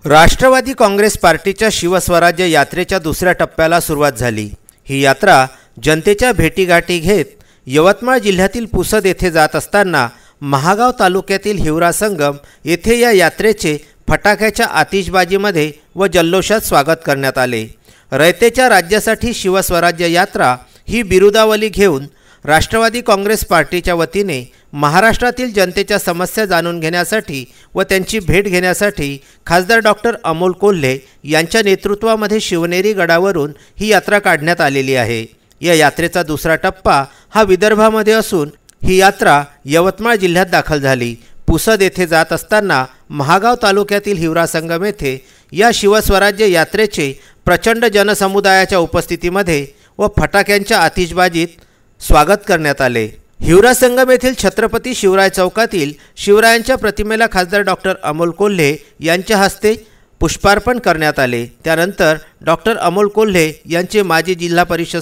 राष्ट्रवादी काँग्रेस पार्टीच्या शिवस्वराज्य यात्रेच्या दुसऱ्या टप्प्याला सुरुवात झाली। ही यात्रा जनतेच्या भेटीगाठी घेत यवतमाळ जिल्ह्यातील पुसद येथे जात असताना महागाव तालुक्यातील हिवरा संगम येथे या यात्रेचे फटाक्याच्या आतिषबाजीमध्ये व जल्लोषात स्वागत करण्यात आले। रयतेच्या राज्यासाठी शिवस्वराज्य यात्रा ही बिरुदावली घेऊन राष्ट्रवादी काँग्रेस पार्टीच्या वतीने महाराष्ट्रातील जनतेच्या समस्या जाणून घेण्यासाठी व त्यांची भेट घेण्यासाठी खासदार डॉक्टर अमोल कोल्हे यांच्या नेतृत्वामध्ये शिवनेरी गडावरून ही यात्रा काढण्यात आलेली आहे। या यात्रेचा दुसरा टप्पा हा विदर्भामध्ये असून ही यात्रा यवतमाळ जिल्ह्यात दाखल झाली। पुसद येथे जात असताना महागाव तालुक्यातील हिवरा संगम येथे या शिवस्वराज्य यात्रेचे प्रचंड जनसमुदायाच्या उपस्थितीमध्ये व फटाक्यांच्या आतिषबाजीत स्वागत करण्यात आले। हिवरा संगम येथील छत्रपती शिवराय चौकातील शिवरायांच्या प्रतिमेला खासदार डॉक्टर अमोल कोल्हे यांच्या हस्ते पुष्पार्पण करण्यात आले। त्यानंतर डॉक्टर अमोल कोल्हे यांचे माजी जिल्हा परिषद